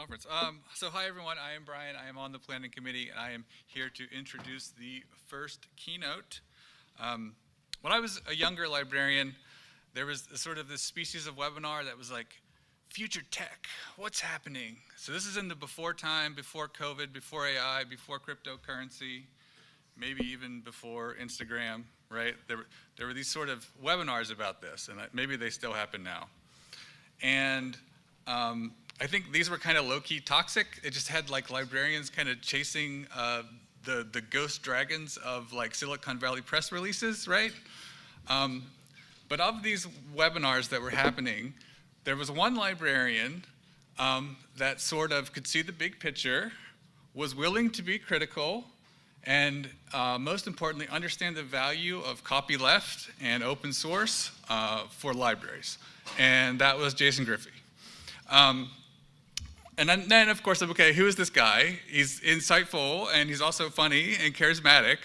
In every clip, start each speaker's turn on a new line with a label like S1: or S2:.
S1: conference. So hi everyone, I am Brian. I am on the planning committee, and I am here to introduce the first keynote. When I was a younger librarian, there was sort of this species of webinar that was like, future tech, what's happening? So this is in the before time, before COVID, before AI, before cryptocurrency, maybe even before Instagram, right? There were these sort of webinars about this, and maybe they still happen now. And I think these were kind of low-key toxic. It just had like librarians kind of chasing the ghost dragons of like Silicon Valley press releases, right? But of these webinars that were happening, there was one librarian that sort of could see the big picture, was willing to be critical, and most importantly, understand the value of copyleft and open source for libraries. And that was Jason Griffey. And then, of course, okay, who is this guy? He's insightful, and he's also funny and charismatic.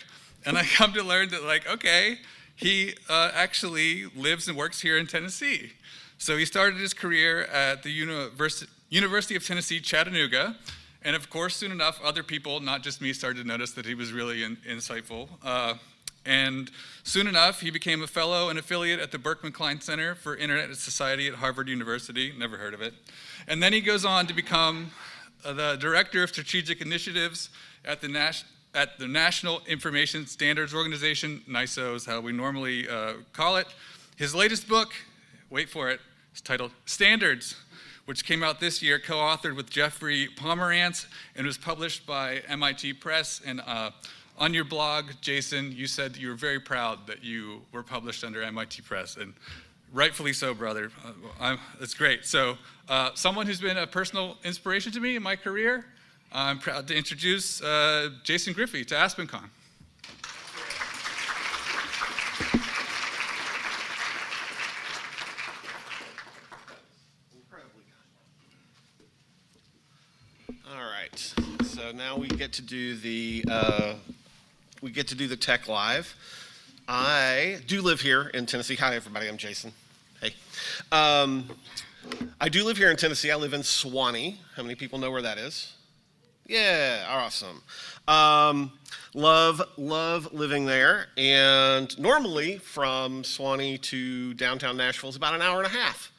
S1: And I come to learn that, like, okay, he actually lives and works here in Tennessee. So he started his career at the University of Tennessee, Chattanooga. And of course, soon enough, other people, not just me, started to notice that he was really insightful. And soon enough, he became a fellow and affiliate at the Berkman Klein Center for Internet Society at Harvard University. Never heard of it. And then he goes on to become the Director of Strategic Initiatives at the National Information Standards Organization, NISO is how we normally call it. His latest book, wait for it, is titled Standards, which came out this year, co-authored with Jeffrey Pomerantz, and was published by MIT Press. And on your blog, Jason, you said you were very proud that you were published under MIT Press, and rightfully so, brother. It's great. So someone who's been a personal inspiration to me in my career, I'm proud to introduce Jason Griffey to AspenCon.
S2: All right. So now we get to do the tech live. I do live here in Tennessee. Hi, everybody. I'm Jason. Hey. I do live here in Tennessee. I live in Swanee. How many people know where that is? Yeah, awesome. Love living there. And normally from Swanee to downtown Nashville is about an hour and a half.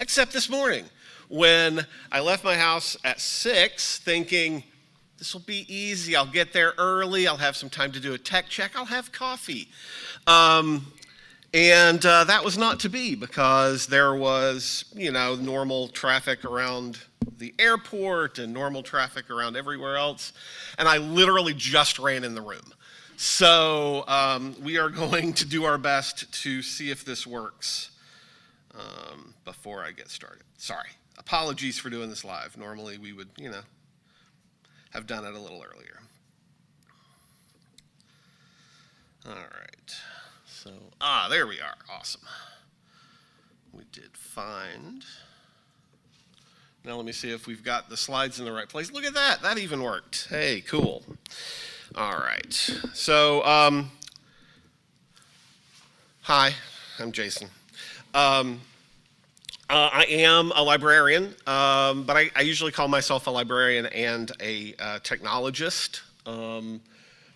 S2: Except this morning when I left my house at 6 thinking, this will be easy. I'll get there early. I'll have some time to do a tech check. I'll have coffee. And that was not to be, because there was, normal traffic around the airport and normal traffic around everywhere else. And I literally just ran in the room. So we are going to do our best to see if this works before I get started. Sorry. Apologies for doing this live. Normally we would, have done it a little earlier. All right. So, there we are. Awesome. We did find. Now let me see if we've got the slides in the right place. Look at that. That even worked. Hey, cool. All right. So, hi, I'm Jason. I am a librarian, but I usually call myself a librarian and a technologist.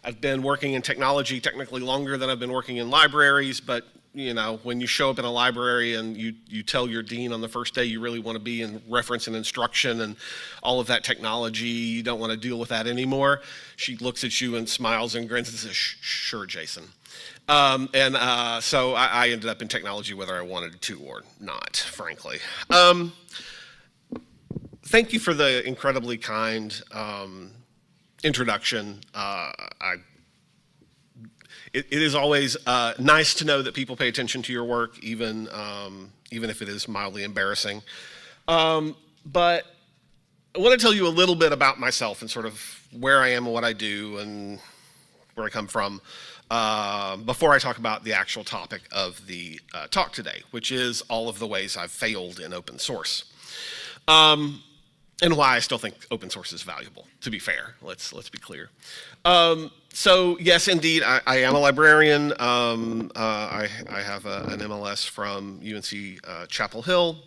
S2: I've been working in technology technically longer than I've been working in libraries, but when you show up in a library and you tell your dean on the first day you really want to be in reference and instruction and all of that technology, you don't want to deal with that anymore. She looks at you and smiles and grins and says, sure, Jason. So I ended up in technology whether I wanted to or not, frankly. Thank you for the incredibly kind introduction. It is always nice to know that people pay attention to your work, even if it is mildly embarrassing. But I want to tell you a little bit about myself and sort of where I am and what I do and where I come from. Before I talk about the actual topic of the talk today, which is all of the ways I've failed in open source. And why I still think open source is valuable, to be fair. Let's be clear. So yes, indeed, I am a librarian. I have an MLS from UNC Chapel Hill.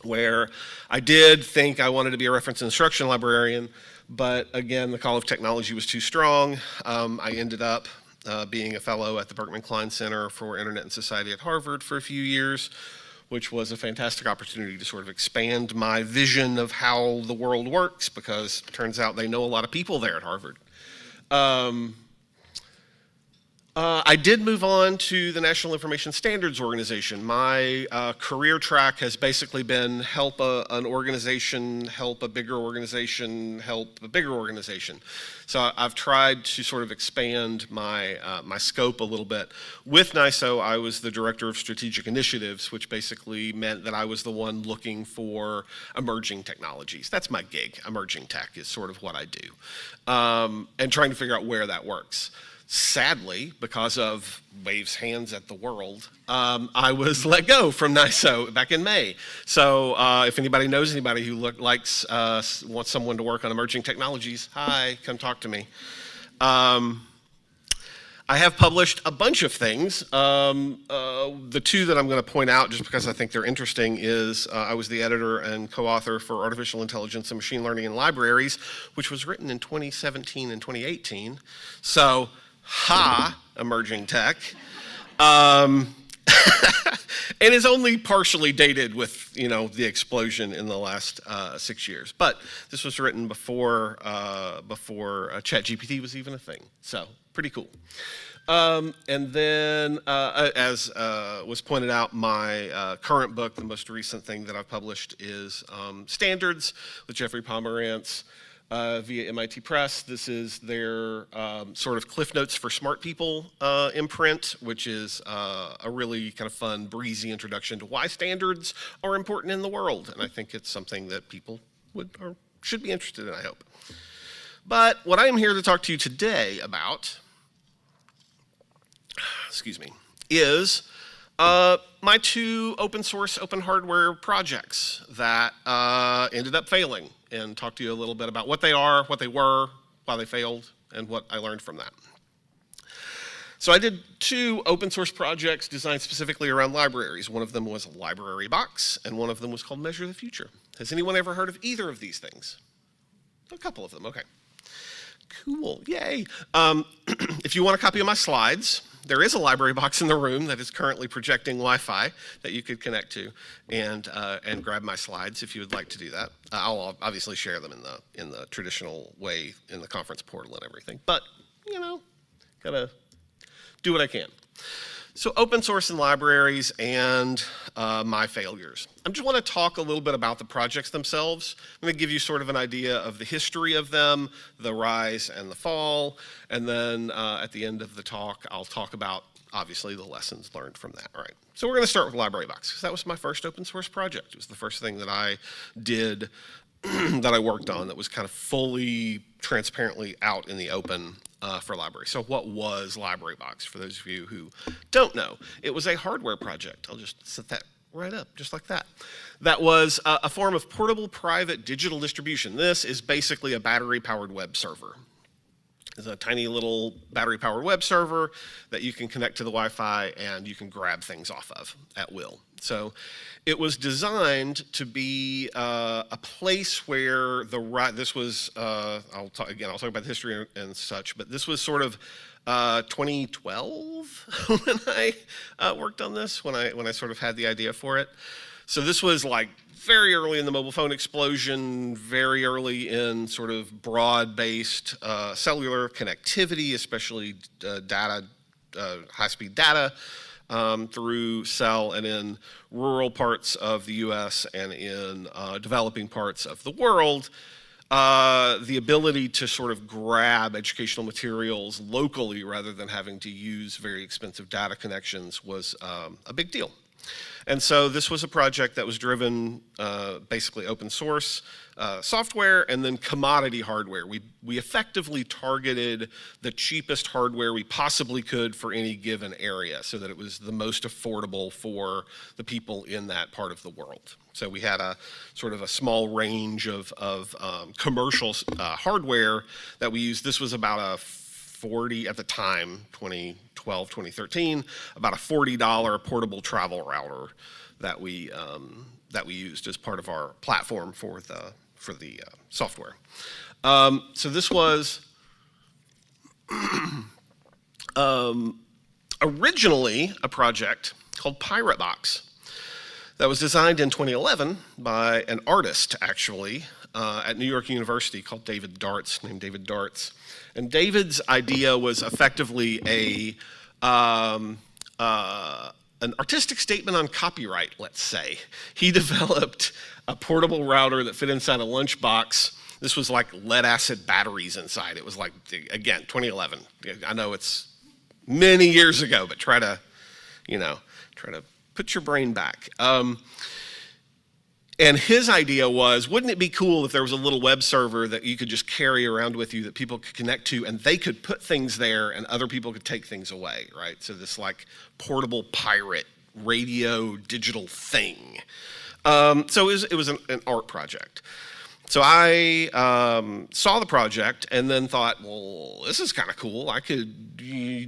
S2: where I did think I wanted to be a reference instruction librarian, but again, the call of technology was too strong. I ended up being a fellow at the Berkman Klein Center for Internet and Society at Harvard for a few years, which was a fantastic opportunity to sort of expand my vision of how the world works, because it turns out they know a lot of people there at Harvard. I did move on to the National Information Standards Organization. My career track has basically been help an organization, help a bigger organization, help a bigger organization. So I've tried to sort of expand my scope a little bit. With NISO, I was the Director of Strategic Initiatives, which basically meant that I was the one looking for emerging technologies. That's my gig. Emerging tech is sort of what I do. And trying to figure out where that works. Sadly, because of Wave's hands at the world, I was let go from NISO back in May. So if anybody knows anybody who wants someone to work on emerging technologies, hi, come talk to me. I have published a bunch of things. The two that I'm going to point out, just because I think they're interesting, is I was the editor and co-author for Artificial Intelligence and Machine Learning in Libraries, which was written in 2017 and 2018. So, emerging tech. And is only partially dated with, the explosion in the last 6 years. But this was written before ChatGPT was even a thing. So, pretty cool. And then, as was pointed out, my current book, the most recent thing that I've published, is Standards with Jeffrey Pomerantz via MIT Press. This is their sort of Cliff Notes for Smart People imprint, which is a really kind of fun, breezy introduction to why standards are important in the world. And I think it's something that people should be interested in, I hope. But what I am here to talk to you today about, is my two open source, open hardware projects that ended up failing, and talk to you a little bit about what they are, what they were, why they failed, and what I learned from that. So I did two open source projects designed specifically around libraries. One of them was a library box, and one of them was called Measure the Future. Has anyone ever heard of either of these things? A couple of them, okay. Cool, yay. If you want a copy of my slides, there is a library box in the room that is currently projecting Wi-Fi that you could connect to and grab my slides if you would like to do that. I'll obviously share them in the traditional way in the conference portal and everything, but gotta do what I can. So open source and libraries and my failures. I just want to talk a little bit about the projects themselves. I'm going to give you sort of an idea of the history of them, the rise and the fall, and then at the end of the talk, I'll talk about, obviously, the lessons learned from that. All right. So we're going to start with Library Box, because that was my first open source project. It was the first thing that I did that I worked on that was kind of fully, transparently out in the open for library. So what was Library Box, for those of you who don't know? It was a hardware project. I'll just set that right up, just like that. That was a form of portable private digital distribution. This is basically a battery-powered web server. It's a tiny little battery-powered web server that you can connect to the Wi-Fi and you can grab things off of at will. So it was designed to be a place where this was, I'll talk about the history and such, but this was sort of 2012 when I worked on this, when I sort of had the idea for it. So this was like very early in the mobile phone explosion, very early in sort of broad-based cellular connectivity, especially data, high-speed data through cell, and in rural parts of the US and in developing parts of the world. The ability to sort of grab educational materials locally rather than having to use very expensive data connections was a big deal. And so this was a project that was driven basically open source software and then commodity hardware. We effectively targeted the cheapest hardware we possibly could for any given area so that it was the most affordable for the people in that part of the world. So we had a sort of a small range of commercial hardware that we used. This was about a 40 at the time, 2012, 2013, about a $40 portable travel router that we that we used as part of our platform for the software. So this was originally a project called PirateBox that was designed in 2011 by an artist, actually, at New York University named David Darts. And David's idea was effectively an artistic statement on copyright, let's say. He developed a portable router that fit inside a lunchbox. This was like lead-acid batteries inside. It was like, again, 2011. I know it's many years ago, but try to put your brain back. And his idea was, wouldn't it be cool if there was a little web server that you could just carry around with you that people could connect to, and they could put things there and other people could take things away, right? So this like portable pirate radio digital thing. So it was an art project. So I saw the project and then thought, well, this is kind of cool. I could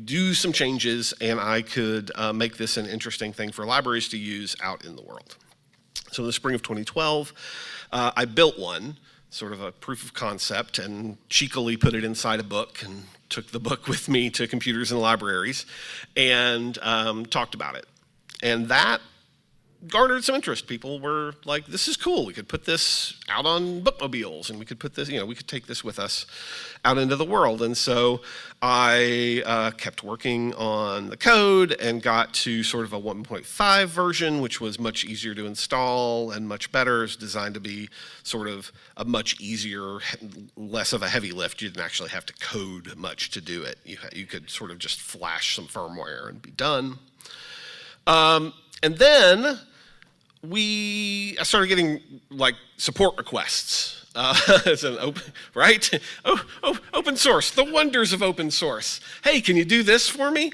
S2: do some changes and I could make this an interesting thing for libraries to use out in the world. So in the spring of 2012, I built one, sort of a proof of concept, and cheekily put it inside a book and took the book with me to computers and libraries and talked about it. And that garnered some interest. People were like, this is cool. We could put this out on bookmobiles and we could put this, we could take this with us out into the world. And so I kept working on the code and got to sort of a 1.5 version, which was much easier to install and much better. It's designed to be sort of a much easier, less of a heavy lift. You didn't actually have to code much to do it. You could sort of just flash some firmware and be done. And then I started getting like support requests. It's an open, right? Open source, the wonders of open source. Hey, can you do this for me?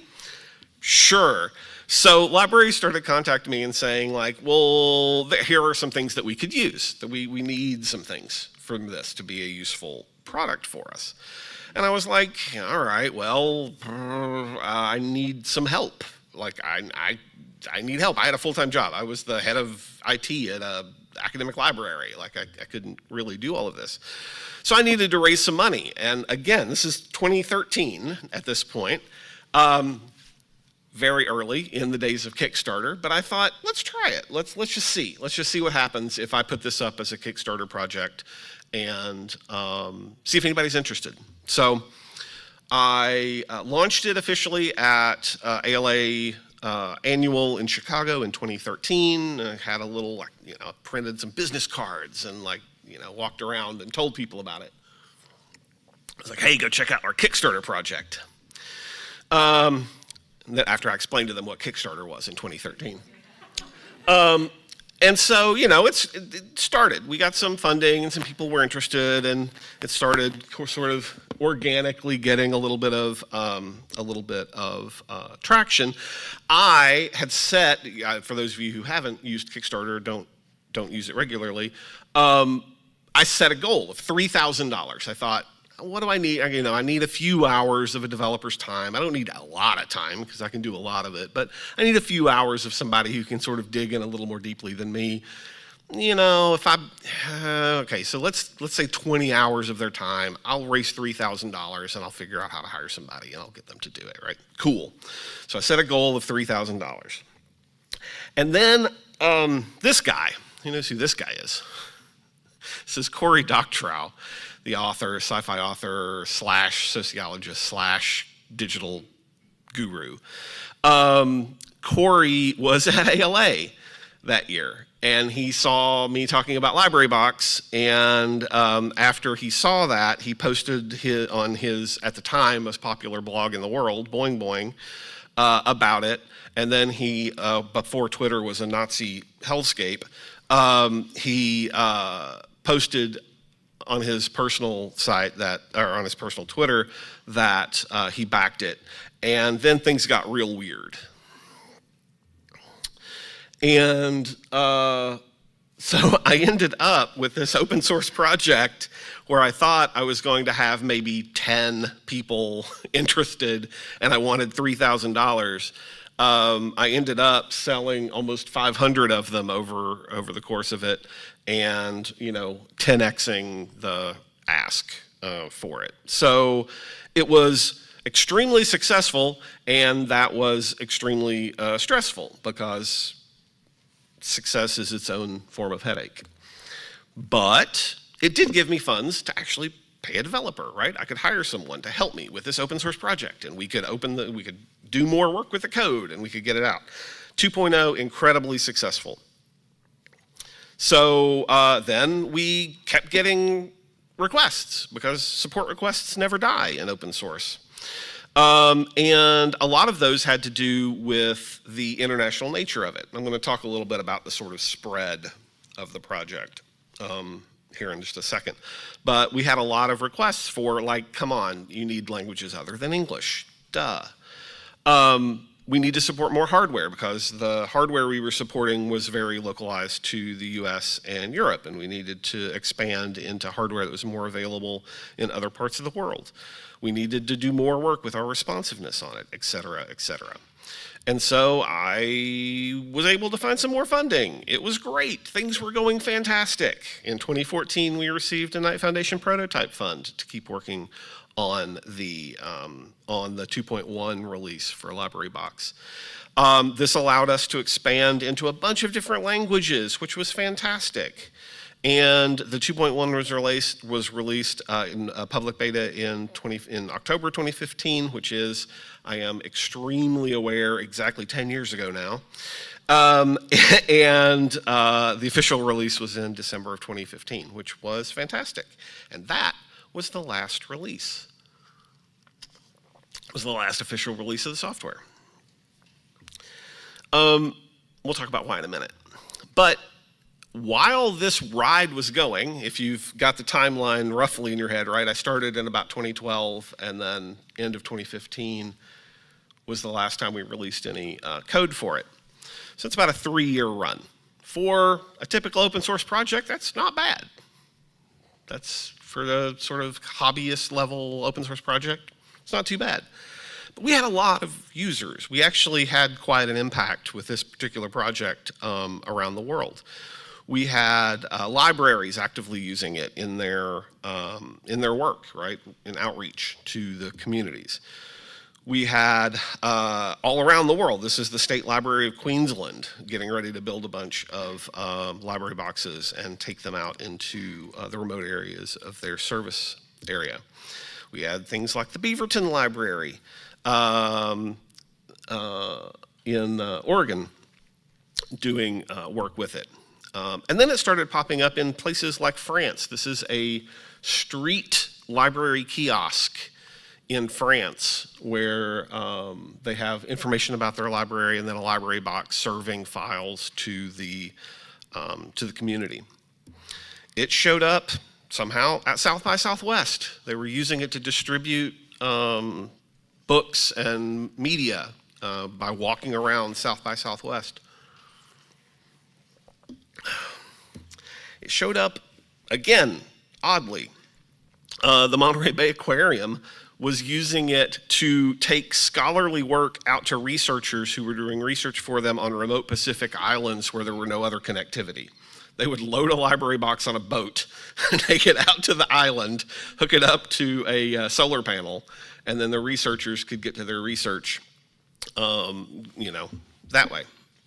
S2: Sure. So libraries started contacting me and saying like, well, here are some things that we could use, that we need some things from this to be a useful product for us. And I was like, all right, well, I need some help. Like I need help. I had a full-time job. I was the head of IT at an academic library. Like I couldn't really do all of this. So I needed to raise some money. And again, this is 2013 at this point, very early in the days of Kickstarter. But I thought, let's try it. Let's just see. Let's just see what happens if I put this up as a Kickstarter project and see if anybody's interested. So I launched it officially at ALA annual in Chicago in 2013. I had a little, printed some business cards and walked around and told people about it. I was like, hey, go check out our Kickstarter project. And then after I explained to them what Kickstarter was in 2013. And so, it started. We got some funding and some people were interested, and it started sort of organically getting a little bit of traction. I had set, for those of you who haven't used Kickstarter, don't use it regularly. I set a goal of $3,000. I thought, what do I need? I need a few hours of a developer's time. I don't need a lot of time because I can do a lot of it, but I need a few hours of somebody who can sort of dig in a little more deeply than me. Okay, so let's say 20 hours of their time. I'll raise $3,000 and I'll figure out how to hire somebody and I'll get them to do it, right? Cool. So I set a goal of $3,000. And then this guy, who knows who this guy is? This is Cory Doctorow, the author, sci-fi author / sociologist / digital guru. Cory was at ALA that year, and he saw me talking about LibraryBox, and after he saw that, he posted on his, at the time, most popular blog in the world, Boing Boing, about it, and then he, before Twitter was a Nazi hellscape, he posted on his personal site or on his personal Twitter that he backed it. And then things got real weird. And so I ended up with this open source project where I thought I was going to have maybe 10 people interested and I wanted $3,000. I ended up selling almost 500 of them over the course of it, and 10xing the ask for it. So it was extremely successful, and that was extremely stressful because success is its own form of headache. But it did give me funds to actually pay a developer, right? I could hire someone to help me with this open source project, and we could do more work with the code, and we could get it out. 2.0, incredibly successful. So then we kept getting requests, because support requests never die in open source. And a lot of those had to do with the international nature of it. I'm going to talk a little bit about the sort of spread of the project here in just a second. But we had a lot of requests for, like, come on, you need languages other than English. Duh. We need to support more hardware, because the hardware we were supporting was very localized to the US and Europe, and we needed to expand into hardware that was more available in other parts of the world. We needed to do more work with our responsiveness on it, et cetera, et cetera. And so I was able to find some more funding. It was great. Things were going fantastic. In 2014, we received a Knight Foundation Prototype Fund to keep working on the 2.1 release for LibraryBox. This allowed us to expand into a bunch of different languages, which was fantastic. And the 2.1 was released in public beta in October 2015, which is, I am extremely aware, exactly 10 years ago now. And the official release was in December of 2015, which was fantastic. And that was the last release. It was the last official release of the software. We'll talk about why in a minute. But while this ride was going, if you've got the timeline roughly in your head, right? I started in about 2012, and then end of 2015 was the last time we released any code for it. So it's about a 3-year run. For a typical open source project, that's not bad. That's for the sort of hobbyist level open source project, it's not too bad. But we had a lot of users. We actually had quite an impact with this particular project around the world. We had libraries actively using it in their work, right, in outreach to the communities. We had all around the world, this is the State Library of Queensland getting ready to build a bunch of library boxes and take them out into the remote areas of their service area. We had things like the Beaverton Library in Oregon doing work with it. And then it started popping up in places like France. This is a street library kiosk in France where they have information about their library and then a library box serving files to the community. It showed up somehow at South by Southwest. They were using it to distribute books and media by walking around South by Southwest. It showed up again, oddly. The Monterey Bay Aquarium was using it to take scholarly work out to researchers who were doing research for them on remote Pacific islands where there were no other connectivity. They would load a library box on a boat, take it out to the island, hook it up to a solar panel, and then the researchers could get to their research, that way,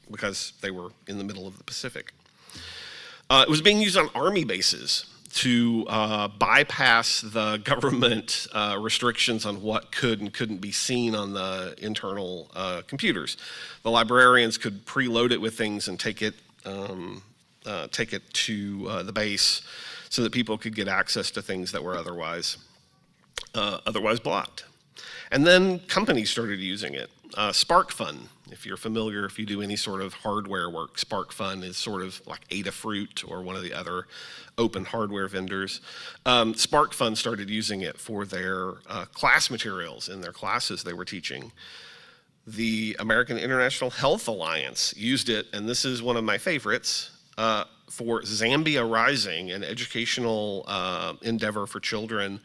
S2: because they were in the middle of the Pacific. It was being used on Army bases to bypass the government restrictions on what could and couldn't be seen on the internal computers. The librarians could preload it with things and take it to the base so that people could get access to things that were otherwise blocked. And then companies started using it. SparkFun, if you're familiar, if you do any sort of hardware work, SparkFun is sort of like Adafruit or one of the other open hardware vendors. SparkFun started using it for their class materials in their classes they were teaching. The American International Health Alliance used it, and this is one of my favorites, for Zambia Rising, an educational endeavor for children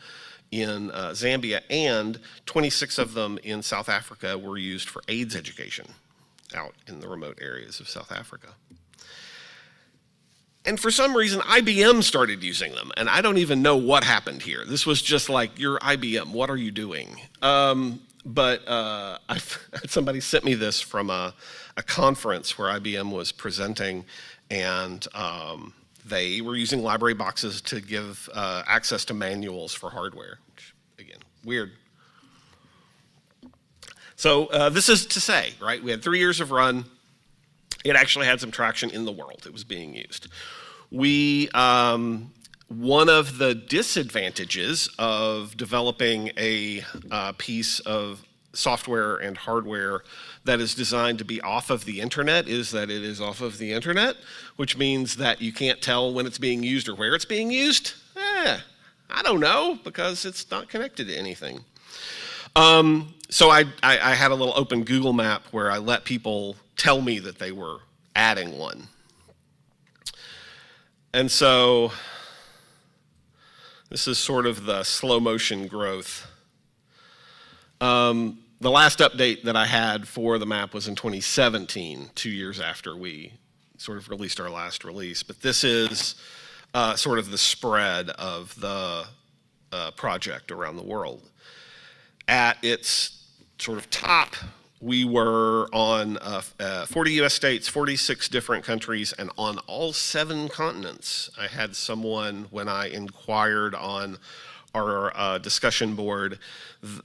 S2: in Zambia, and 26 of them in South Africa were used for AIDS education. out in the remote areas of South Africa. And for some reason, IBM started using them, and I don't even know what happened here. This was just like, you're IBM, what are you doing? Somebody sent me this from a conference where IBM was presenting, and they were using library boxes to give access to manuals for hardware, which, again, weird. So this is to say, right, we had 3 years of run. It actually had some traction in the world. It was being used. One of the disadvantages of developing a piece of software and hardware that is designed to be off of the internet is that it is off of the internet, which means that you can't tell when it's being used or where it's being used. I don't know, because it's not connected to anything. So I had a little open Google map where I let people tell me that they were adding one. And so this is sort of the slow motion growth. The last update that I had for the map was in 2017, 2 years after we sort of released our last release. But this is sort of the spread of the project around the world. At its sort of top, we were on 40 US states, 46 different countries, and on all 7 continents. I had someone, when I inquired on our discussion board,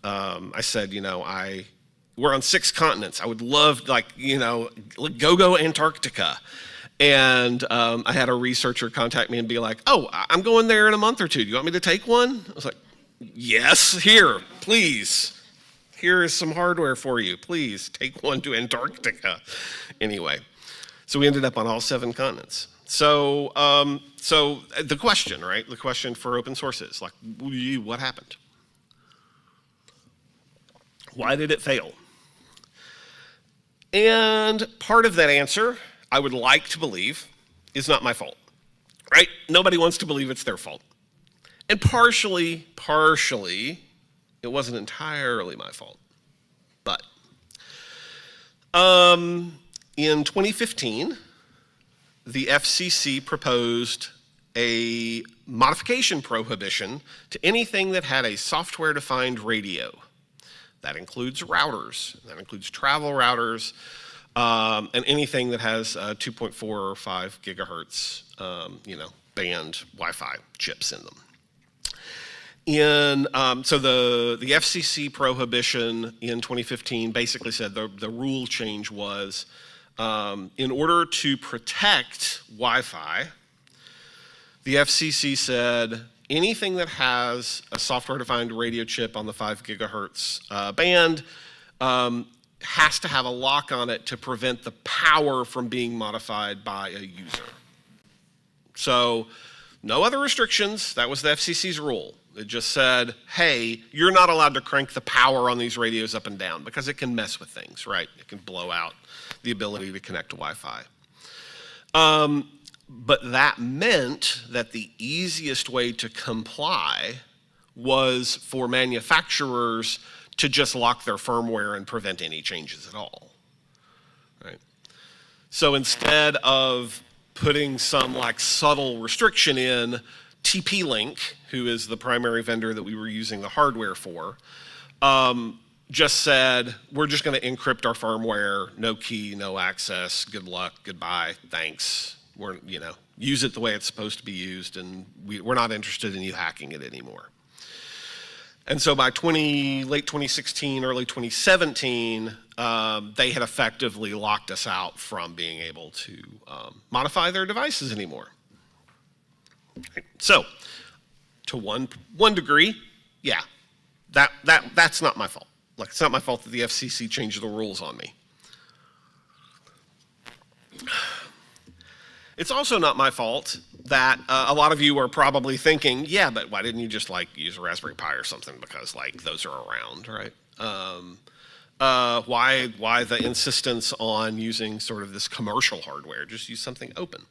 S2: I said, we're on 6 continents. I would love, go Antarctica. And I had a researcher contact me and be like, oh, I'm going there in a month or 2. Do you want me to take one? I was like, yes, here, please. Here is some hardware for you. Please take one to Antarctica. Anyway, so we ended up on all 7 continents. So the question, right? The question for open source is, what happened? Why did it fail? And part of that answer, I would like to believe, is not my fault, right? Nobody wants to believe it's their fault. And partially, it wasn't entirely my fault. But in 2015, the FCC proposed a modification prohibition to anything that had a software-defined radio. That includes routers, that includes travel routers, and anything that has 2.4 or 5 gigahertz, band Wi-Fi chips in them. So the FCC prohibition in 2015 basically said the rule change was in order to protect Wi-Fi, the FCC said anything that has a software-defined radio chip on the 5 gigahertz band has to have a lock on it to prevent the power from being modified by a user. So no other restrictions. That was the FCC's rule. It just said, hey, you're not allowed to crank the power on these radios up and down because it can mess with things, right? It can blow out the ability to connect to Wi-Fi. But that meant that the easiest way to comply was for manufacturers to just lock their firmware and prevent any changes at all, right? So instead of putting some subtle restriction in, TP-Link, who is the primary vendor that we were using the hardware for, just said, we're just going to encrypt our firmware, no key, no access, good luck, goodbye, thanks. Use it the way it's supposed to be used, and we're not interested in you hacking it anymore. And so by late 2016, early 2017, they had effectively locked us out from being able to modify their devices anymore. So, to one degree, yeah, that's not my fault. It's not my fault that the FCC changed the rules on me. It's also not my fault that a lot of you are probably thinking, yeah, but why didn't you just use a Raspberry Pi or something, because those are around, right? Why the insistence on using sort of this commercial hardware? Just use something open.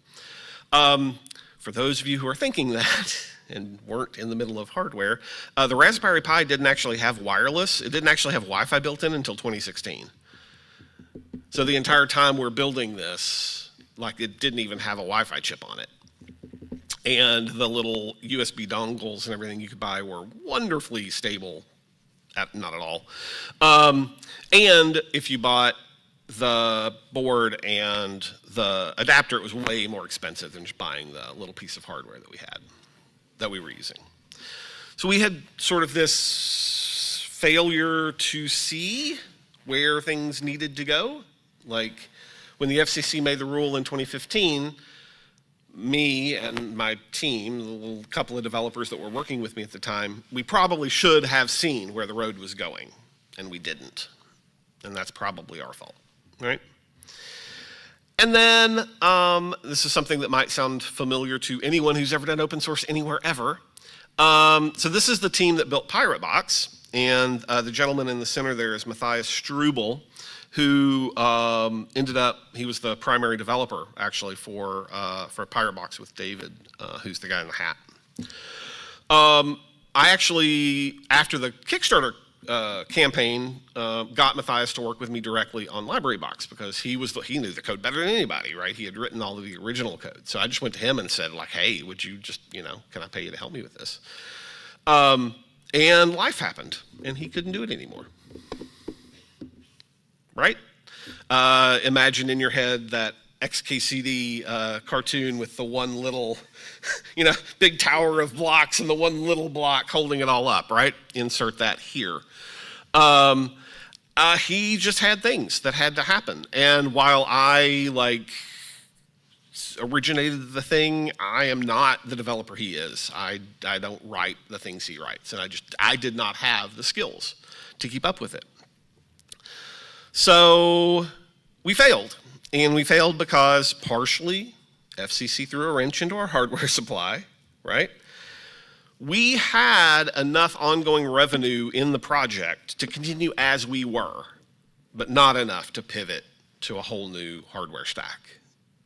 S2: For those of you who are thinking that and weren't in the middle of hardware, the Raspberry Pi didn't actually have wireless. It didn't actually have Wi-Fi built in until 2016. So the entire time we're building this, like it didn't even have a Wi-Fi chip on it. And the little USB dongles and everything you could buy were wonderfully stable, not at all. And if you bought the board and the adapter, it was way more expensive than just buying the little piece of hardware that we were using. So we had sort of this failure to see where things needed to go. Like when the FCC made the rule in 2015, me and my team, the little couple of developers that were working with me at the time, we probably should have seen where the road was going, and we didn't. And that's probably our fault, right? And then, this is something that might sound familiar to anyone who's ever done open source anywhere ever. So this is the team that built PirateBox, and the gentleman in the center there is Matthias Strubel, who ended up, he was the primary developer actually for PirateBox with David, who's the guy in the hat. I actually, after the Kickstarter campaign, got Matthias to work with me directly on LibraryBox because he knew the code better than anybody, right? He had written all of the original code. So I just went to him and said, like, hey, would you just, can I pay you to help me with this? And life happened, and he couldn't do it anymore. Right? Imagine in your head that XKCD cartoon with the one little, big tower of blocks and the one little block holding it all up, right? Insert that here. He just had things that had to happen. And while I, originated the thing, I am not the developer he is. I don't write the things he writes. And I did not have the skills to keep up with it. So we failed, and we failed because partially FCC threw a wrench into our hardware supply, right? We had enough ongoing revenue in the project to continue as we were, but not enough to pivot to a whole new hardware stack.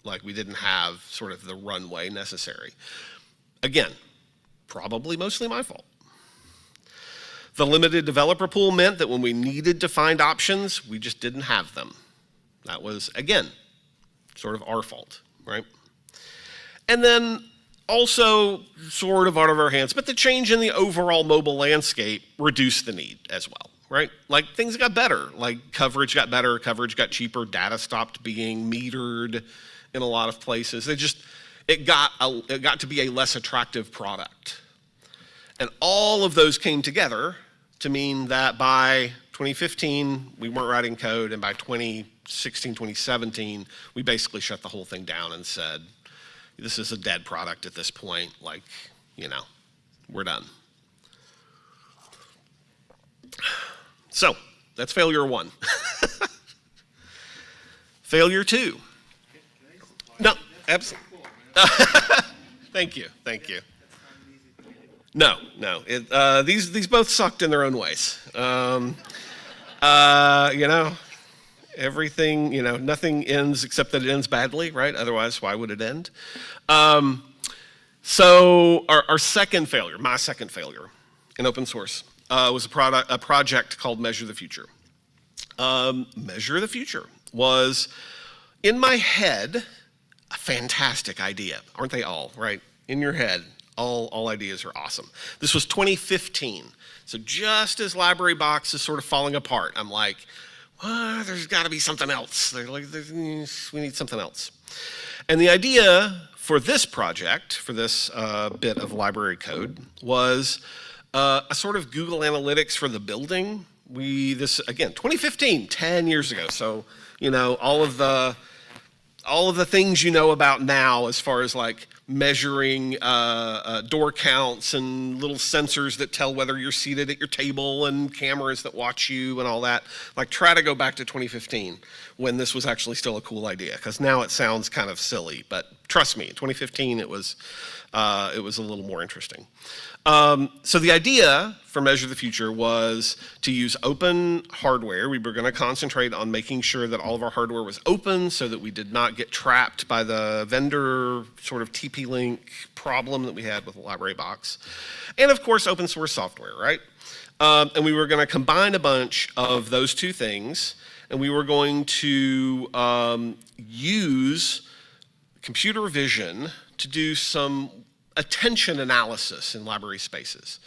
S2: Like we didn't have sort of the runway necessary. Again, probably mostly my fault. The limited developer pool meant that when we needed to find options, we just didn't have them. That was, again, sort of our fault, right? And then also sort of out of our hands, but the change in the overall mobile landscape reduced the need as well, right? Like things got better, like coverage got better, coverage got cheaper, data stopped being metered in a lot of places. It got to be a less attractive product. And all of those came together to mean that by 2015, we weren't writing code, and by 2016, 2017, we basically shut the whole thing down and said, this is a dead product at this point, we're done. So, that's failure one. Failure two. No, absolutely. Thank you. No. These both sucked in their own ways. Everything, nothing ends except that it ends badly, right? Otherwise, why would it end? So our second failure, my second failure in open source, was a project called Measure the Future. Measure the Future was, in my head, a fantastic idea. Aren't they all, right? In your head. All ideas are awesome. This was 2015. So just as LibraryBox is sort of falling apart, I'm like, well, there's got to be something else. We need something else. And the idea for this project, for this bit of library code, was a sort of Google Analytics for the building. Again, 2015, 10 years ago. So, all of the things you know about now as far as measuring door counts and little sensors that tell whether you're seated at your table and cameras that watch you and all that. Try to go back to 2015 when this was actually still a cool idea, because now it sounds kind of silly, but trust me, in 2015 it was a little more interesting. So the idea for Measure the Future was to use open hardware. We were going to concentrate on making sure that all of our hardware was open so that we did not get trapped by the vendor sort of TP-Link problem that we had with LibraryBox. And of course, open source software, right? And we were going to combine a bunch of those two things and we were going to use computer vision to do some attention analysis in library spaces.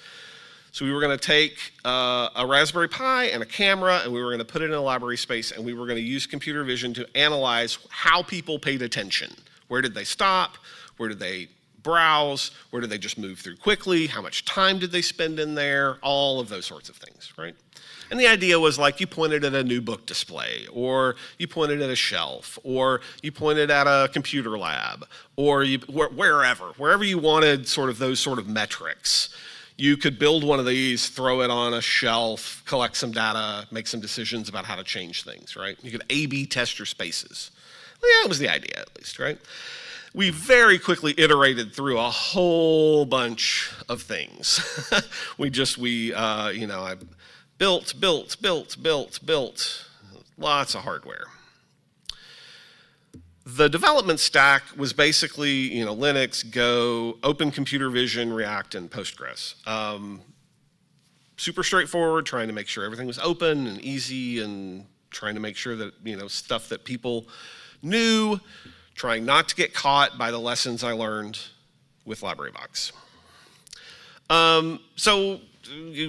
S2: So we were going to take a Raspberry Pi and a camera, and we were going to put it in a library space, and we were going to use computer vision to analyze how people paid attention. Where did they stop? Where did they browse? Where did they just move through quickly? How much time did they spend in there? All of those sorts of things, right? And the idea was like you pointed at a new book display, or you pointed at a shelf, or you pointed at a computer lab, or wherever you wanted sort of those sort of metrics. You could build one of these, throw it on a shelf, collect some data, make some decisions about how to change things, right? You could A/B test your spaces. Well, yeah, that was the idea at least, right? We very quickly iterated through a whole bunch of things. I built lots of hardware. The development stack was basically, Linux, Go, Open Computer Vision, React, and Postgres. Super straightforward, trying to make sure everything was open and easy, and trying to make sure that, stuff that people knew, trying not to get caught by the lessons I learned with LibraryVox. So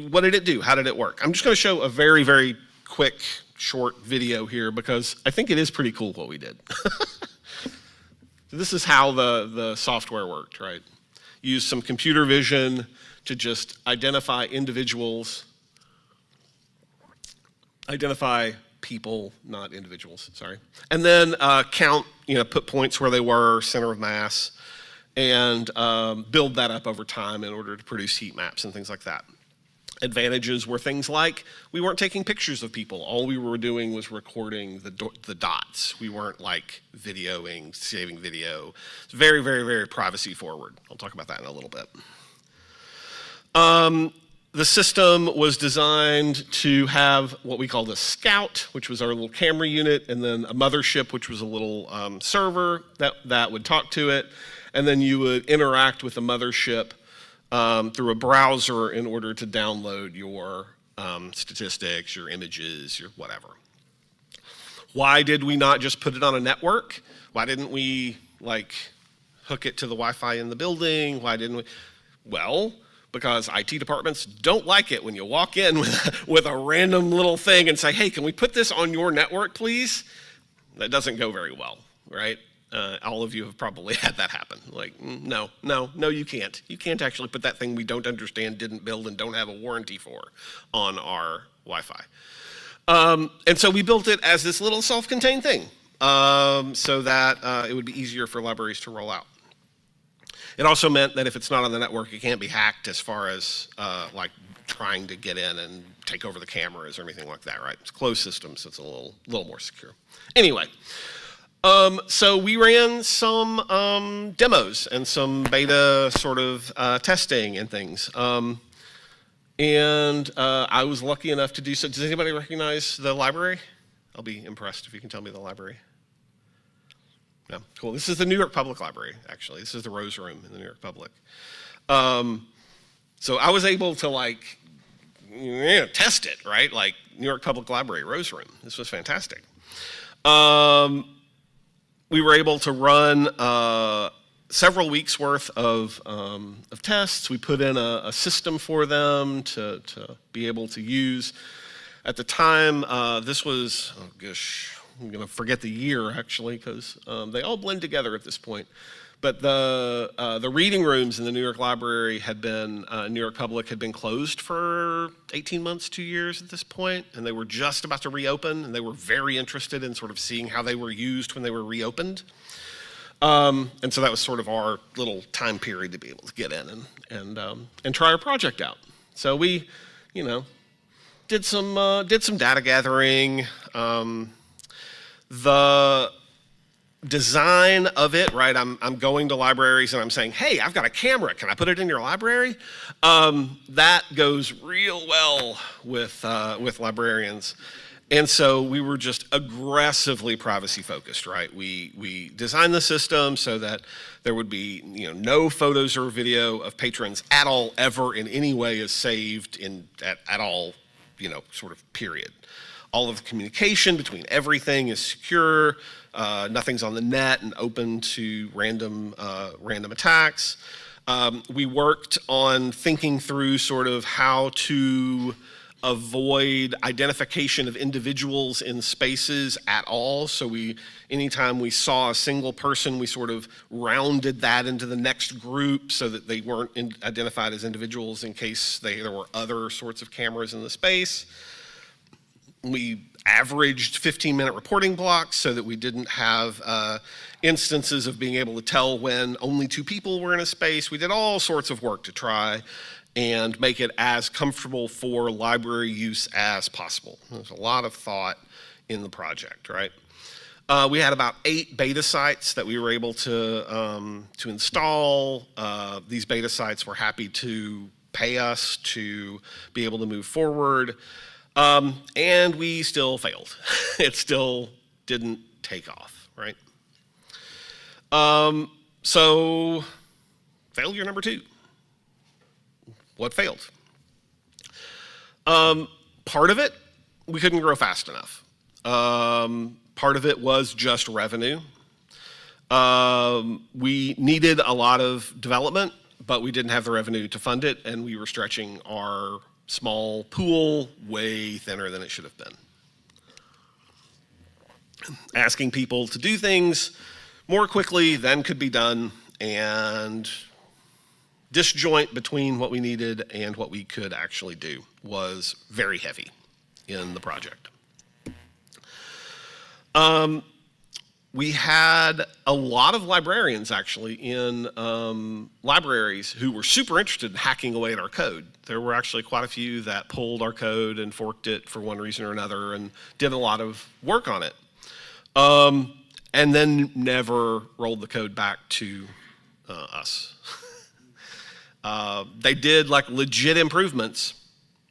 S2: what did it do? How did it work? I'm just going to show a very, very quick, short video here because I think it is pretty cool what we did. This is how the software worked, right? Use some computer vision to just identify individuals, identify people, not individuals, sorry. And then count, put points where they were, center of mass, and build that up over time in order to produce heat maps and things like that. Advantages were things like we weren't taking pictures of people. All we were doing was recording the dots. We weren't like videoing, saving video. It's very, very, very privacy forward. I'll talk about that in a little bit. The system was designed to have what we called a Scout, which was our little camera unit, and then a mothership, which was a little server that would talk to it. And then you would interact with the mothership through a browser in order to download your statistics, your images, your whatever. Why did we not just put it on a network? Why didn't we hook it to the Wi-Fi in the building? Why didn't we? Well, because IT departments don't like it when you walk in with a random little thing and say, hey, can we put this on your network, please? That doesn't go very well, right? All of you have probably had that happen. No, you can't. You can't actually put that thing we don't understand, didn't build, and don't have a warranty for on our Wi-Fi. And so we built it as this little self-contained thing so that it would be easier for libraries to roll out. It also meant that if it's not on the network, it can't be hacked as far as trying to get in and take over the cameras or anything like that, right? It's a closed system, so it's a little more secure. Anyway. So we ran some demos and some beta sort of testing and things. And I was lucky enough to do so. Does anybody recognize the library? I'll be impressed if you can tell me the library. No, cool. This is the New York Public Library, actually. This is the Rose Room in the New York Public. So I was able to test it, right? New York Public Library, Rose Room. This was fantastic. We were able to run several weeks worth of tests. We put in a system for them to be able to use. At the time, this was, oh gosh, I'm going to forget the year actually because they all blend together at this point. But the reading rooms in the New York Library New York Public had been closed for 18 months, 2 years at this point, and they were just about to reopen, and they were very interested in sort of seeing how they were used when they were reopened. And so that was sort of our little time period to be able to get in and try our project out. So we, did some data gathering. The design of it, right? I'm going to libraries and I'm saying, hey, I've got a camera. Can I put it in your library? That goes real well with librarians. And so we were just aggressively privacy focused, right? We designed the system so that there would be no photos or video of patrons at all ever in any way is saved at all, sort of period. all of the communication between everything is secure. Nothing's on the net and open to random attacks. We worked on thinking through sort of how to avoid identification of individuals in spaces at all. So anytime we saw a single person, we sort of rounded that into the next group so that they weren't identified as individuals in case there were other sorts of cameras in the space. We averaged 15-minute reporting blocks so that we didn't have instances of being able to tell when only 2 people were in a space. We did all sorts of work to try and make it as comfortable for library use as possible. There's a lot of thought in the project, right? We had about 8 beta sites that we were able to install. These beta sites were happy to pay us to be able to move forward. And we still failed. It still didn't take off, right? So failure number 2. What failed? Part of it, we couldn't grow fast enough. Part of it was just revenue. We needed a lot of development, but we didn't have the revenue to fund it, and we were stretching our small pool way thinner than it should have been. Asking people to do things more quickly than could be done, and disjoint between what we needed and what we could actually do was very heavy in the project. We had a lot of librarians actually in libraries who were super interested in hacking away at our code. There were actually quite a few that pulled our code and forked it for one reason or another and did a lot of work on it. And then never rolled the code back to us. They did like legit improvements,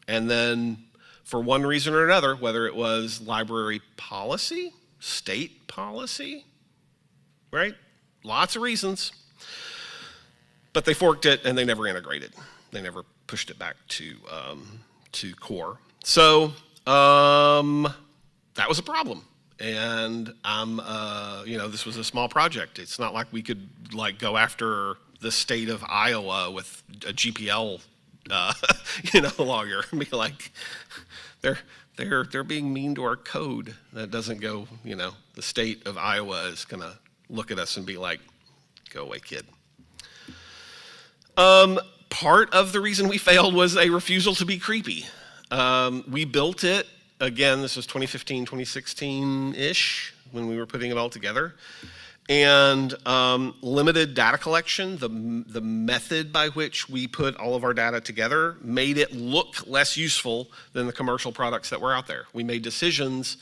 S2: and then for one reason or another, whether it was library policy, state policy, right? Lots of reasons. But they forked it and they never integrated. They never pushed it back to core. So that was a problem. And this was a small project. It's not like we could like go after the state of Iowa with a GPL lawyer and be like, they're being mean to our code. That doesn't go, the state of Iowa is gonna look at us and be like, go away, kid. Part of the reason we failed was a refusal to be creepy. We built it, again, this was 2015, 2016-ish when we were putting it all together. And limited data collection, the method by which we put all of our data together made it look less useful than the commercial products that were out there. We made decisions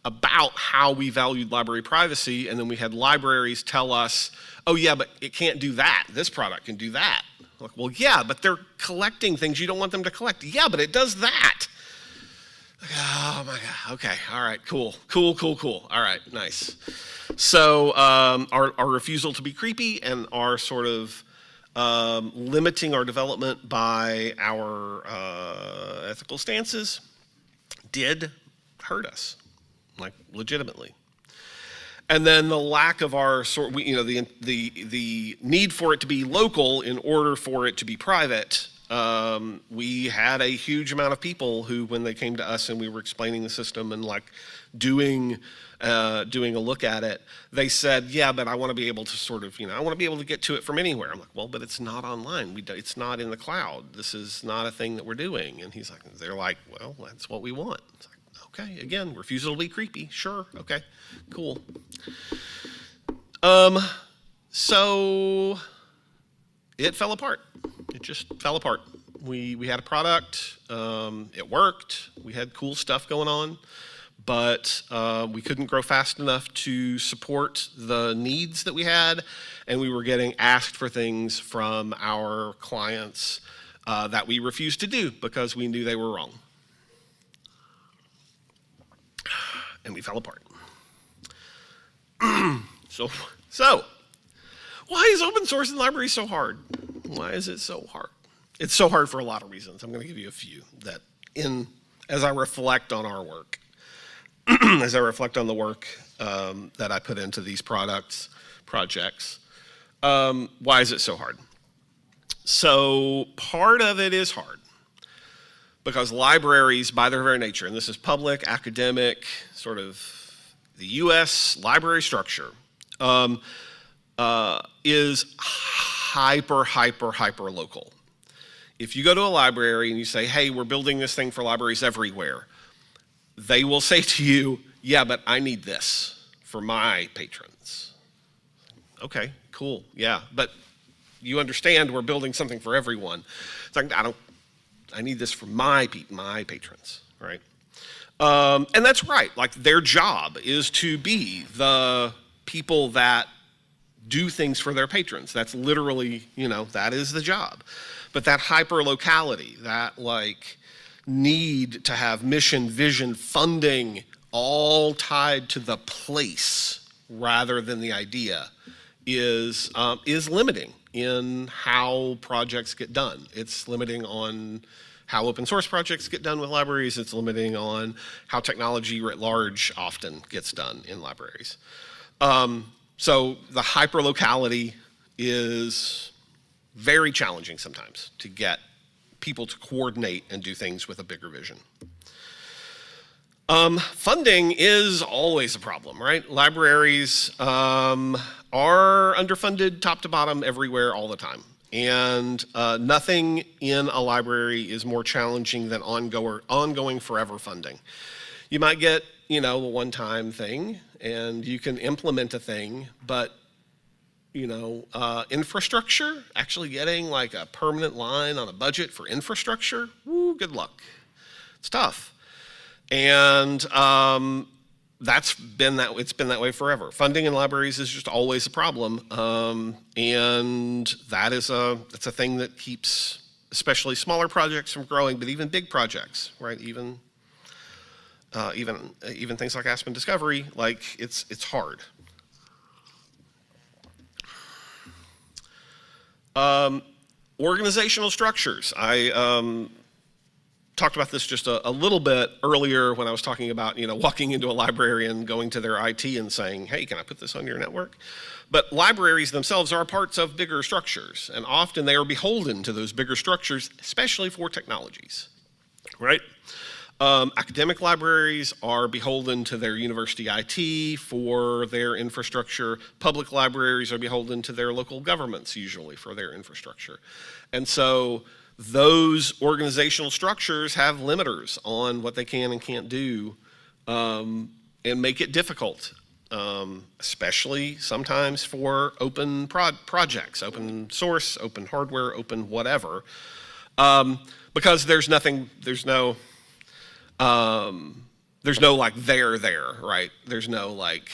S2: about how we valued library privacy, and then we had libraries tell us, oh yeah, but it can't do that. This product can do that. Like, well, yeah, but they're collecting things you don't want them to collect. Yeah, but it does that. Oh my God, okay, all right, cool. All right, nice. So our refusal to be creepy and our sort of limiting our development by our ethical stances did hurt us, like legitimately. And then the lack of our the need for it to be local in order for it to be private. We had a huge amount of people who, when they came to us and we were explaining the system and like doing a look at it, they said, yeah, but I want to be able to sort of, I want to be able to get to it from anywhere. I'm like, well, but it's not online. It's not in the cloud. This is not a thing that we're doing. And they're like, well, that's what we want. It's like, okay, again, refusal to be creepy. Sure, okay, cool. So it fell apart. It just fell apart. We had a product, it worked, we had cool stuff going on, but we couldn't grow fast enough to support the needs that we had, and we were getting asked for things from our clients that we refused to do because we knew they were wrong. And we fell apart. So, why is open source in libraries so hard? Why is it so hard? It's so hard for a lot of reasons. I'm going to give you a few that, as I reflect on our work. as I reflect on the work that I put into these projects. Why is it so hard? So part of it is hard because libraries, by their very nature, and this is public, academic, sort of the U.S. library structure, is hyper local. If you go to a library and you say, hey, we're building this thing for libraries everywhere, they will say to you, yeah, but I need this for my patrons. Okay, cool, yeah, but you understand we're building something for everyone. It's like, I need this for my patrons, right? And that's right, like their job is to be the people that do things for their patrons. That's literally, that is the job. But that hyper-locality, that like need to have mission, vision, funding, all tied to the place rather than the idea is limiting in how projects get done. It's limiting on how open source projects get done with libraries. It's limiting on how technology writ large often gets done in libraries. So the hyperlocality is very challenging sometimes to get people to coordinate and do things with a bigger vision. Funding is always a problem, right? Libraries are underfunded top to bottom everywhere all the time. And nothing in a library is more challenging than ongoing forever funding. You might get, a one-time thing and you can implement a thing, but infrastructure, actually getting like a permanent line on a budget for infrastructure, woo, good luck. It's tough. And it's been that way forever. Funding in libraries is just always a problem. And that's a thing that keeps especially smaller projects from growing, but even big projects, right? Even things like Aspen Discovery, like it's hard. Organizational structures. I talked about this just a little bit earlier when I was talking about, walking into a library and going to their IT and saying, hey, can I put this on your network? But libraries themselves are parts of bigger structures, and often they are beholden to those bigger structures, especially for technologies, right? Academic libraries are beholden to their university IT for their infrastructure. Public libraries are beholden to their local governments usually for their infrastructure. And so those organizational structures have limiters on what they can and can't do and make it difficult, especially sometimes for open projects, open source, open hardware, open whatever, because there's no like there, right? There's no like,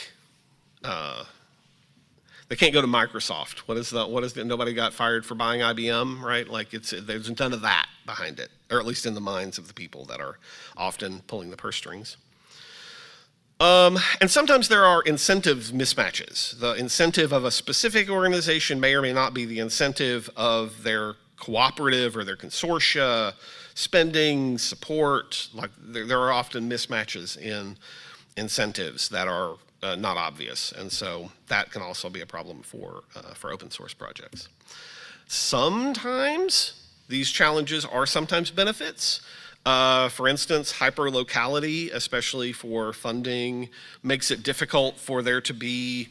S2: they can't go to Microsoft. What is nobody got fired for buying IBM, right? Like there's none of that behind it, or at least in the minds of the people that are often pulling the purse strings. And sometimes there are incentives mismatches. The incentive of a specific organization may or may not be the incentive of their cooperative or their consortia, spending, support. Like there are often mismatches in incentives that are not obvious, and so that can also be a problem for open source projects. Sometimes these challenges are sometimes benefits. For instance, hyperlocality, especially for funding, makes it difficult for there to be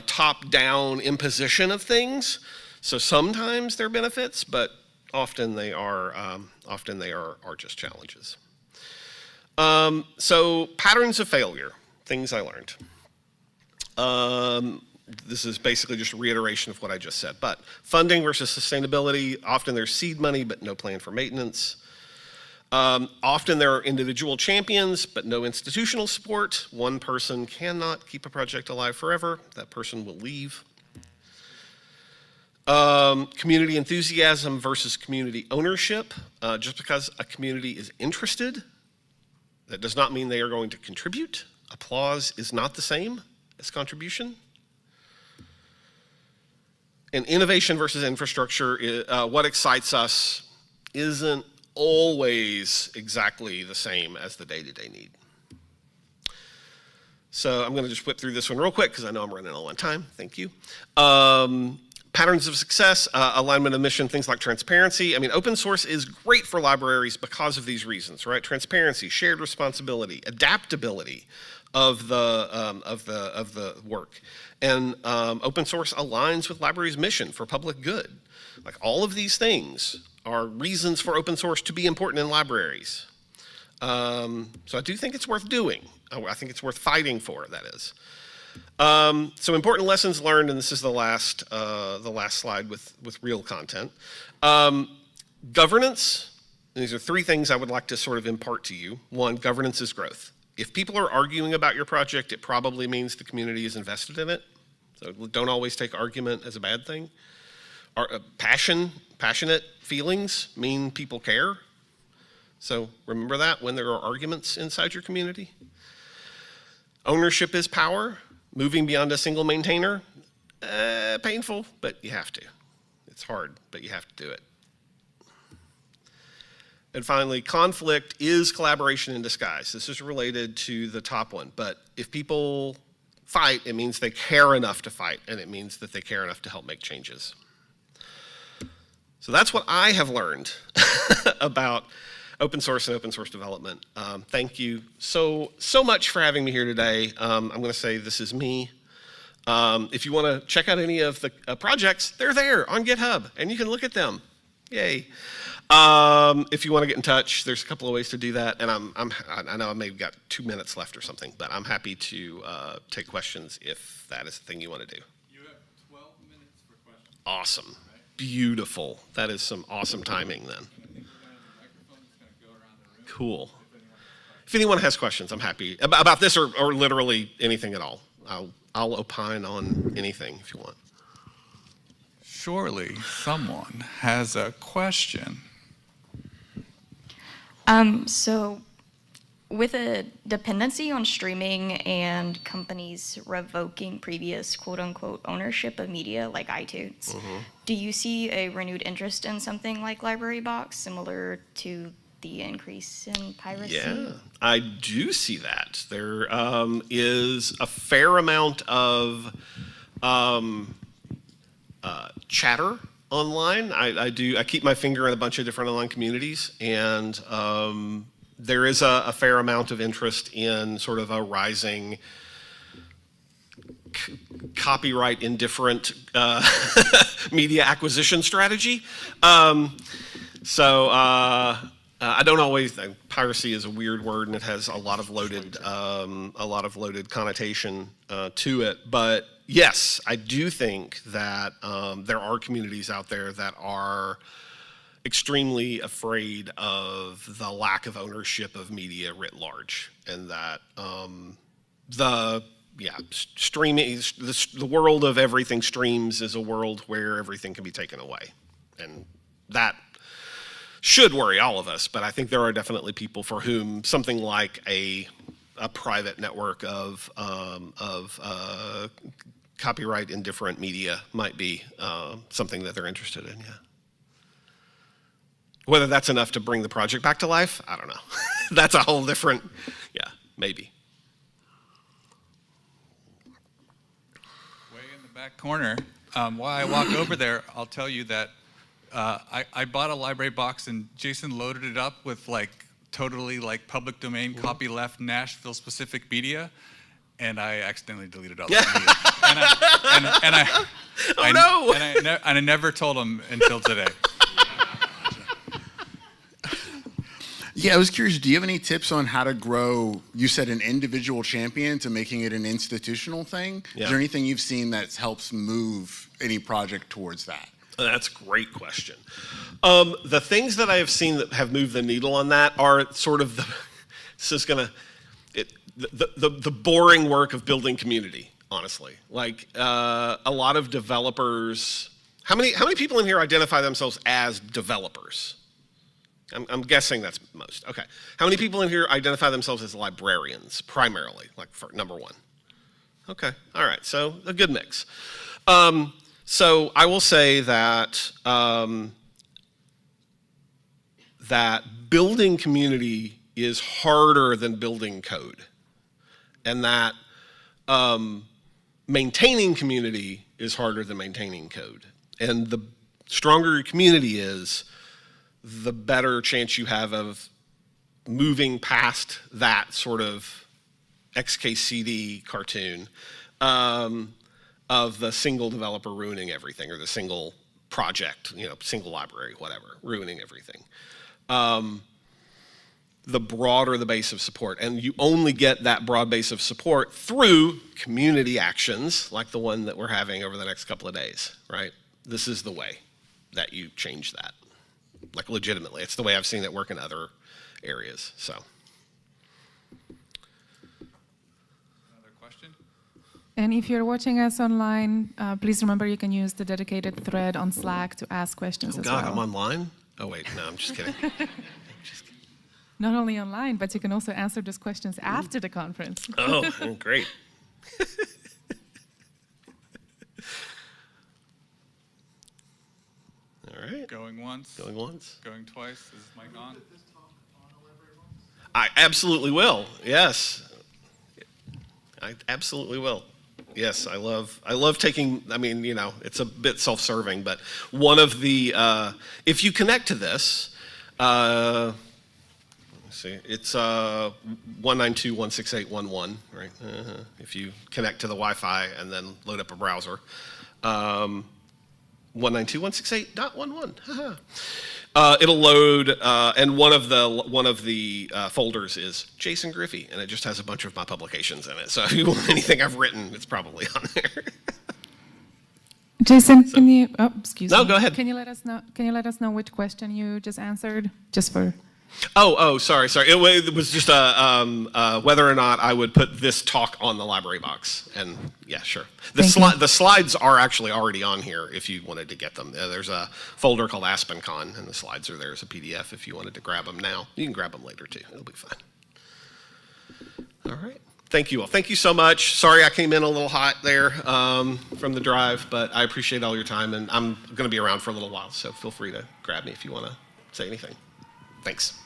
S2: top-down imposition of things. So sometimes they're benefits, but often they are just challenges. So patterns of failure, things I learned. This is basically just a reiteration of what I just said. But funding versus sustainability, often there's seed money, but no plan for maintenance. Often there are individual champions, but no institutional support. One person cannot keep a project alive forever. That person will leave. Community enthusiasm versus community ownership. Just because a community is interested, that does not mean they are going to contribute. Applause is not the same as contribution. And innovation versus infrastructure, what excites us isn't always exactly the same as the day-to-day need. So I'm going to just whip through this one real quick because I know I'm running low on time. Thank you. Patterns of success, alignment of mission, things like transparency. I mean, open source is great for libraries because of these reasons, right? Transparency, shared responsibility, adaptability of the work, and open source aligns with libraries' mission for public good. Like all of these things are reasons for open source to be important in libraries. So I do think it's worth doing. I think it's worth fighting for, that is. So important lessons learned, and this is the last slide with real content. Governance, these are 3 things I would like to sort of impart to you. 1, governance is growth. If people are arguing about your project, it probably means the community is invested in it. So don't always take argument as a bad thing. Passionate feelings mean people care. So remember that when there are arguments inside your community. Ownership is power. Moving beyond a single maintainer, painful, but you have to. It's hard, but you have to do it. And finally, conflict is collaboration in disguise. This is related to the top one, but if people fight, it means they care enough to fight, and it means that they care enough to help make changes. So that's what I have learned about open source and open source development. Thank you so much for having me here today. I'm going to say this is me. If you want to check out any of the projects, they're there on GitHub, and you can look at them. Yay. If you want to get in touch, there's a couple of ways to do that, and I know I may have got 2 minutes left or something, but I'm happy to take questions if that is the thing you want to do.
S1: You have 12 minutes for questions.
S2: Awesome.
S1: Right?
S2: Beautiful. That is some awesome timing then. Cool. If anyone has questions, I'm happy about this or literally anything at all. I'll opine on anything if you want.
S1: Surely someone has a question.
S3: So with a dependency on streaming and companies revoking previous quote-unquote ownership of media like iTunes, do you see a renewed interest in something like Library Box similar to the increase in piracy?
S2: Yeah, I do see that. There is a fair amount of chatter online. I keep my finger in a bunch of different online communities, and there is a fair amount of interest in sort of a rising copyright indifferent media acquisition strategy. I don't always. Piracy is a weird word, and it has a lot of loaded connotation to it. But yes, I do think that there are communities out there that are extremely afraid of the lack of ownership of media writ large, and that streaming, the world of everything streams is a world where everything can be taken away, and that should worry all of us, but I think there are definitely people for whom something like a private network of copyright indifferent media might be something that they're interested in, yeah. Whether that's enough to bring the project back to life, I don't know. That's a whole different, yeah, maybe.
S1: Way in the back corner. While I walk over there, I'll tell you that I bought a library box and Jason loaded it up with totally public domain copyleft Nashville specific media, and I accidentally deleted all the media. And I never told him until today.
S4: Yeah, I was curious, do you have any tips on how to grow, you said an individual champion to making it an institutional thing?
S2: Yeah.
S4: Is there anything you've seen that helps move any project towards that?
S2: That's a great question. The things that I have seen that have moved the needle on that are sort of the boring work of building community, honestly. A lot of developers, how many people in here identify themselves as developers? I'm guessing that's most. Okay. How many people in here identify themselves as librarians, primarily, for number one? Okay. All right. So a good mix. So I will say that that building community is harder than building code, and that maintaining community is harder than maintaining code. And the stronger your community is, the better chance you have of moving past that sort of XKCD cartoon of the single developer ruining everything, or the single project, single library, whatever, ruining everything. The broader the base of support. And you only get that broad base of support through community actions like the one that we're having over the next couple of days, right? This is the way that you change that. Like, legitimately. It's the way I've seen it work in other areas, so.
S1: Another question?
S5: And if you're watching us online, please remember you can use the dedicated thread on Slack to ask questions as well.
S2: Oh God, I'm online? Oh wait, no, I'm just kidding.
S5: Not only online, but you can also answer those questions after the conference.
S2: Oh, great. All right.
S1: Going once.
S2: Going once.
S1: Going twice. Is this mic on?
S2: I absolutely will. Yes. I absolutely will. Yes, I love taking, it's a bit self-serving, but one of the, if you connect to this, let's see, it's 192.168.1.1, right? If you connect to the Wi-Fi and then load up a browser, 192.168.1.1. It'll load, and one of the folders is Jason Griffey, and it just has a bunch of my publications in it. So if you want anything I've written, it's probably on there.
S5: Jason, can you? Oh, excuse me.
S2: No, go ahead.
S5: Can you let us know? Can you let us know which question you just answered, just for?
S2: Oh, sorry. It was just whether or not I would put this talk on the library box. And yeah, sure. The slides are actually already on here if you wanted to get them. There's a folder called AspenCon, and the slides are there as a PDF if you wanted to grab them now. You can grab them later too. It'll be fine. All right. Thank you all. Thank you so much. Sorry I came in a little hot there from the drive, but I appreciate all your time, and I'm going to be around for a little while, so feel free to grab me if you want to say anything. Thanks.